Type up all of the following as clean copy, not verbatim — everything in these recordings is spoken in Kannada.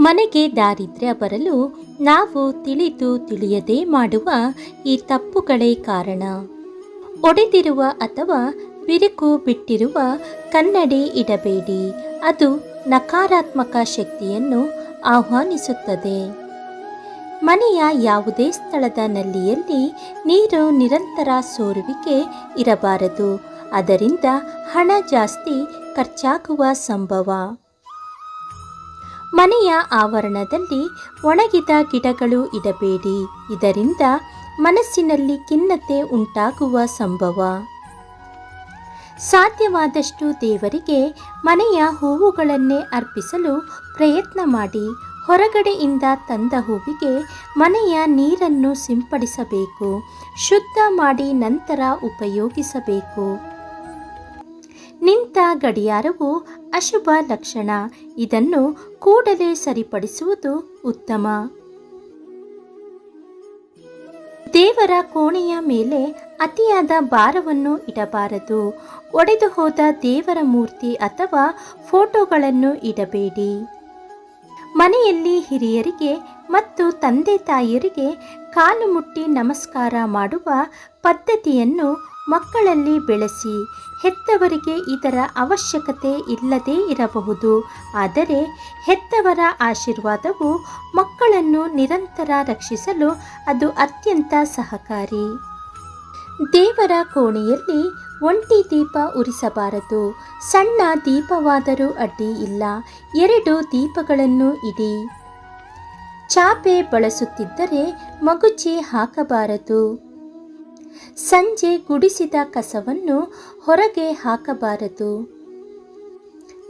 ಮನೆಗೆ ದಾರಿದ್ರ್ಯ ಬರಲು ನಾವು ತಿಳಿದು ತಿಳಿಯದೆ ಮಾಡುವ ಈ ತಪ್ಪುಗಳೇ ಕಾರಣ. ಒಡೆದಿರುವ ಅಥವಾ ಬಿರುಕು ಬಿಟ್ಟಿರುವ ಕನ್ನಡಿ ಇಡಬೇಡಿ, ಅದು ನಕಾರಾತ್ಮಕ ಶಕ್ತಿಯನ್ನು ಆಹ್ವಾನಿಸುತ್ತದೆ. ಮನೆಯ ಯಾವುದೇ ಸ್ಥಳದ ನಲ್ಲಿಯಲ್ಲಿ ನೀರು ನಿರಂತರ ಸೋರುವಿಕೆ ಇರಬಾರದು, ಅದರಿಂದ ಹಣ ಜಾಸ್ತಿ ಖರ್ಚಾಗುವ ಸಂಭವ. ಮನೆಯ ಆವರಣದಲ್ಲಿ ಒಣಗಿದ ಗಿಡಗಳು ಇಡಬೇಡಿ, ಇದರಿಂದ ಮನಸ್ಸಿನಲ್ಲಿ ಖಿನ್ನತೆ ಉಂಟಾಗುವ ಸಂಭವ. ಸಾಧ್ಯವಾದಷ್ಟು ದೇವರಿಗೆ ಮನೆಯ ಹೂವುಗಳನ್ನೇ ಅರ್ಪಿಸಲು ಪ್ರಯತ್ನ ಮಾಡಿ. ಹೊರಗಡೆಯಿಂದ ತಂದ ಹೂವಿಗೆ ಮನೆಯ ನೀರನ್ನು ಸಿಂಪಡಿಸಬೇಕು, ಶುದ್ಧ ಮಾಡಿ ನಂತರ ಉಪಯೋಗಿಸಬೇಕು. ನಿಂತ ಗಡಿಯಾರವು ಅಶುಭ ಲಕ್ಷಣ, ಇದನ್ನು ಕೂಡಲೇ ಸರಿಪಡಿಸುವುದು ಉತ್ತಮ. ದೇವರ ಕೋಣೆಯ ಮೇಲೆ ಅತಿಯಾದ ಭಾರವನ್ನು ಇಡಬಾರದು. ಒಡೆದು ಹೋದ ದೇವರ ಮೂರ್ತಿ ಅಥವಾ ಫೋಟೋಗಳನ್ನು ಇಡಬೇಡಿ. ಮನೆಯಲ್ಲಿ ಹಿರಿಯರಿಗೆ ಮತ್ತು ತಂದೆ ತಾಯಿಯರಿಗೆ ಕಾಲು ಮುಟ್ಟಿ ನಮಸ್ಕಾರ ಮಾಡುವ ಪದ್ಧತಿಯನ್ನು ಮಕ್ಕಳಲ್ಲಿ ಬೆಳೆಸಿ. ಹೆತ್ತವರಿಗೆ ಇದರ ಅವಶ್ಯಕತೆ ಇಲ್ಲದೇ ಇರಬಹುದು, ಆದರೆ ಹೆತ್ತವರ ಆಶೀರ್ವಾದವು ಮಕ್ಕಳನ್ನು ನಿರಂತರ ರಕ್ಷಿಸಲು ಅದು ಅತ್ಯಂತ ಸಹಕಾರಿ. ದೇವರ ಕೋಣೆಯಲ್ಲಿ ಒಂಟಿ ದೀಪ ಉರಿಸಬಾರದು. ಸಣ್ಣ ದೀಪವಾದರೂ ಅಡ್ಡಿ ಇಲ್ಲ, 2 ದೀಪಗಳನ್ನು ಇಡಿ. ಚಾಪೆ ಬಳಸುತ್ತಿದ್ದರೆ ಮಗುಚಿ ಹಾಕಬಾರದು. ಸಂಜೆ ಗುಡಿಸಿದ ಕಸವನ್ನು ಹೊರಗೆ ಹಾಕಬಾರದು.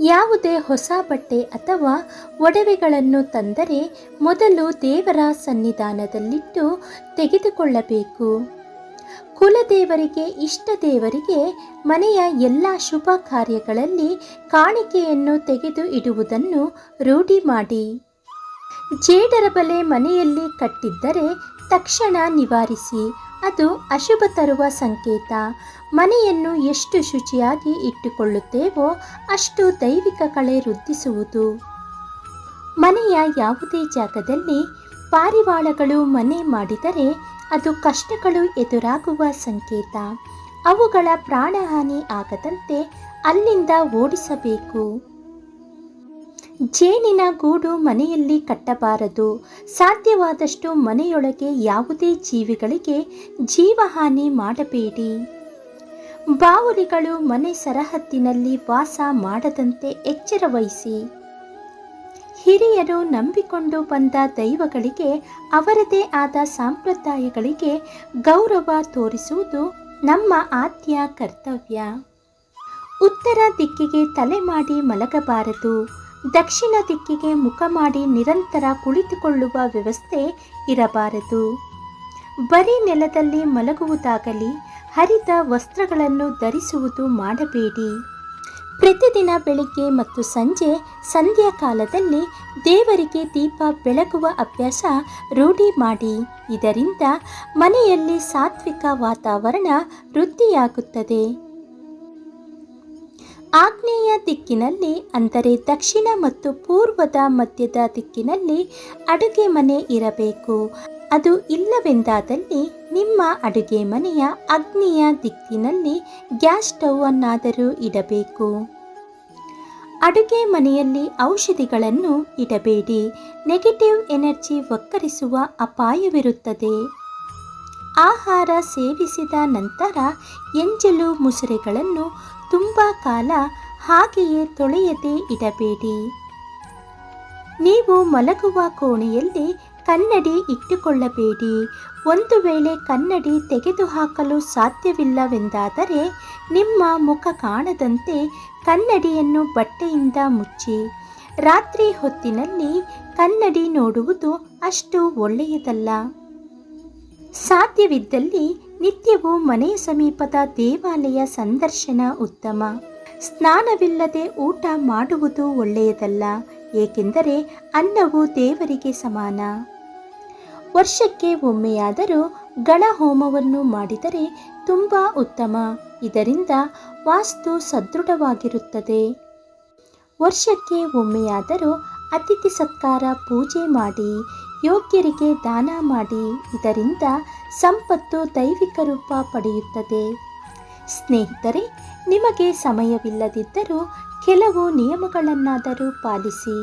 ಯಾವುದೇ ಹೊಸ ಬಟ್ಟೆ ಅಥವಾ ಒಡವೆಗಳನ್ನು ತಂದರೆ ಮೊದಲು ದೇವರ ಸನ್ನಿಧಾನದಲ್ಲಿಟ್ಟು ತೆಗೆದುಕೊಳ್ಳಬೇಕು. ಕುಲದೇವರಿಗೆ, ಇಷ್ಟ ದೇವರಿಗೆ ಮನೆಯ ಎಲ್ಲ ಶುಭ ಕಾರ್ಯಗಳಲ್ಲಿ ಕಾಣಿಕೆಯನ್ನು ತೆಗೆದು ಇಡುವುದನ್ನು ರೂಢಿ ಮಾಡಿ. ಜೇಡರ ಬಲೆ ಮನೆಯಲ್ಲಿ ಕಟ್ಟಿದ್ದರೆ ತಕ್ಷಣ ನಿವಾರಿಸಿ, ಅದು ಅಶುಭ ತರುವ ಸಂಕೇತ. ಮನೆಯನ್ನು ಎಷ್ಟು ಶುಚಿಯಾಗಿ ಇಟ್ಟುಕೊಳ್ಳುತ್ತೇವೋ ಅಷ್ಟು ದೈವಿಕ ಕಳೆ ವೃದ್ಧಿಸುವುದು. ಮನೆಯ ಯಾವುದೇ ಜಾಗದಲ್ಲಿ ಪಾರಿವಾಳಗಳು ಮನೆ ಮಾಡಿದರೆ ಅದು ಕಷ್ಟಗಳು ಎದುರಾಗುವ ಸಂಕೇತ. ಅವುಗಳ ಪ್ರಾಣಹಾನಿ ಆಗದಂತೆ ಅಲ್ಲಿಂದ ಓಡಿಸಬೇಕು. ಜೇನಿನ ಗೂಡು ಮನೆಯಲ್ಲಿ ಕಟ್ಟಬಾರದು. ಸಾಧ್ಯವಾದಷ್ಟು ಮನೆಯೊಳಗೆ ಯಾವುದೇ ಜೀವಿಗಳಿಗೆ ಜೀವಹಾನಿ ಮಾಡಬೇಡಿ. ಬಾವಲಿಗಳು ಮನೆ ಸರಹದ್ದಿನಲ್ಲಿ ವಾಸ ಮಾಡದಂತೆ ಎಚ್ಚರ ವಹಿಸಿ. ಹಿರಿಯರು ನಂಬಿಕೊಂಡು ಬಂದ ದೈವಗಳಿಗೆ, ಅವರದೇ ಆದ ಸಂಪ್ರದಾಯಗಳಿಗೆ ಗೌರವ ತೋರಿಸುವುದು ನಮ್ಮ ಆದ್ಯ ಕರ್ತವ್ಯ. ಉತ್ತರ ದಿಕ್ಕಿಗೆ ತಲೆ ಮಾಡಿ ಮಲಗಬಾರದು. ದಕ್ಷಿಣ ದಿಕ್ಕಿಗೆ ಮುಖ ಮಾಡಿ ನಿರಂತರ ಕುಳಿತುಕೊಳ್ಳುವ ವ್ಯವಸ್ಥೆ ಇರಬಾರದು. ಬರೀ ನೆಲದಲ್ಲಿ ಮಲಗುವುದಾಗಲಿ, ಹರಿದ ವಸ್ತ್ರಗಳನ್ನು ಧರಿಸುವುದು ಮಾಡಬೇಡಿ. ಪ್ರತಿದಿನ ಬೆಳಿಗ್ಗೆ ಮತ್ತು ಸಂಜೆ ಸಂಧ್ಯಾ ಕಾಲದಲ್ಲಿ ದೇವರಿಗೆ ದೀಪ ಬೆಳಗುವ ಅಭ್ಯಾಸ ರೂಢಿ ಮಾಡಿ. ಇದರಿಂದ ಮನೆಯಲ್ಲಿ ಸಾತ್ವಿಕ ವಾತಾವರಣ ವೃದ್ಧಿಯಾಗುತ್ತದೆ. ಆಗ್ನೇಯ ದಿಕ್ಕಿನಲ್ಲಿ, ಅಂದರೆ ದಕ್ಷಿಣ ಮತ್ತು ಪೂರ್ವದ ಮಧ್ಯದ ದಿಕ್ಕಿನಲ್ಲಿ ಅಡುಗೆ ಮನೆ ಇರಬೇಕು. ಅದು ಇಲ್ಲವೆಂದಾದಲ್ಲಿ ನಿಮ್ಮ ಅಡುಗೆ ಮನೆಯ ಆಗ್ನೇಯ ದಿಕ್ಕಿನಲ್ಲಿ ಗ್ಯಾಸ್ ಸ್ಟವ್ ಅನ್ನಾದರೂ ಇಡಬೇಕು. ಅಡುಗೆ ಮನೆಯಲ್ಲಿ ಔಷಧಿಗಳನ್ನು ಇಡಬೇಡಿ. Negative energy ವಕ್ಕರಿಸುವ ಅಪಾಯವಿರುತ್ತದೆ. ಆಹಾರ ಸೇವಿಸಿದ ನಂತರ ಎಂಜಲು ಮುಸುರೆಗಳನ್ನು ತುಂಬ ಕಾಲ ಹಾಗೆಯೇ ತೊಳೆಯದೆ ಇಡಬೇಡಿ. ನೀವು ಮಲಗುವ ಕೋಣೆಯಲ್ಲಿ ಕನ್ನಡಿ ಇಟ್ಟುಕೊಳ್ಳಬೇಡಿ. ಒಂದು ವೇಳೆ ಕನ್ನಡಿ ತೆಗೆದುಹಾಕಲು ಸಾಧ್ಯವಿಲ್ಲವೆಂದಾದರೆ ನಿಮ್ಮ ಮುಖ ಕಾಣದಂತೆ ಕನ್ನಡಿಯನ್ನು ಬಟ್ಟೆಯಿಂದ ಮುಚ್ಚಿ. ರಾತ್ರಿ ಹೊತ್ತಿನಲ್ಲಿ ಕನ್ನಡಿ ನೋಡುವುದು ಅಷ್ಟು ಒಳ್ಳೆಯದಲ್ಲ. ಸಾಧ್ಯವಿದ್ದಲ್ಲಿ ನಿತ್ಯವೂ ಮನೆಯ ಸಮೀಪದ ದೇವಾಲಯ ಸಂದರ್ಶನ ಉತ್ತಮ. ಸ್ನಾನವಿಲ್ಲದೆ ಊಟ ಮಾಡುವುದು ಒಳ್ಳೆಯದಲ್ಲ, ಏಕೆಂದರೆ ಅನ್ನವು ದೇವರಿಗೆ ಸಮಾನ. ವರ್ಷಕ್ಕೆ ಒಮ್ಮೆಯಾದರೂ ಗಣ ಹೋಮವನ್ನು ಮಾಡಿದರೆ ತುಂಬ ಉತ್ತಮ. ಇದರಿಂದ ವಾಸ್ತು ಸದೃಢವಾಗಿರುತ್ತದೆ. ವರ್ಷಕ್ಕೆ ಒಮ್ಮೆಯಾದರೂ ಅತಿಥಿ ಸತ್ಕಾರ ಪೂಜೆ ಮಾಡಿ, ಯೋಗ್ಯರಿಗೆ ದಾನ ಮಾಡಿ. ಇದರಿಂದ ಸಂಪತ್ತು ದೈವಿಕ ರೂಪ ಪಡೆಯುತ್ತದೆ. ಸ್ನೇಹಿತರೆ, ನಿಮಗೆ ಸಮಯವಿಲ್ಲದಿದ್ದರೂ ಕೆಲವು ನಿಯಮಗಳನ್ನಾದರೂ ಪಾಲಿಸಿ.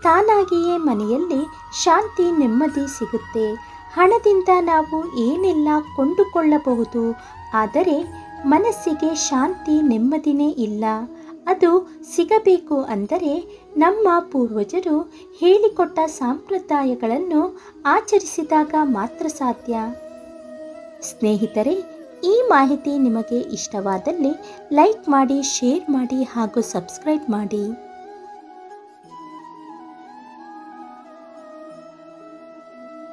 ತಾನಾಗಿಯೇ ಮನೆಯಲ್ಲಿ ಶಾಂತಿ ನೆಮ್ಮದಿ ಸಿಗುತ್ತೆ. ಹಣದಿಂದ ನಾವು ಏನೆಲ್ಲ ಕೊಂಡುಕೊಳ್ಳಬಹುದು, ಆದರೆ ಮನಸ್ಸಿಗೆ ಶಾಂತಿ ನೆಮ್ಮದಿನೇ ಇಲ್ಲ. ಅದು ಸಿಗಬೇಕು ಅಂದರೆ ನಮ್ಮ ಪೂರ್ವಜರು ಹೇಳಿಕೊಟ್ಟ ಸಂಪ್ರದಾಯಗಳನ್ನು ಆಚರಿಸಿದಾಗ ಮಾತ್ರ ಸಾಧ್ಯ. ಸ್ನೇಹಿತರೆ, ಈ ಮಾಹಿತಿ ನಿಮಗೆ ಇಷ್ಟವಾದಲ್ಲಿ ಲೈಕ್ ಮಾಡಿ, ಶೇರ್ ಮಾಡಿ ಹಾಗೂ ಸಬ್ಸ್ಕ್ರೈಬ್ ಮಾಡಿ.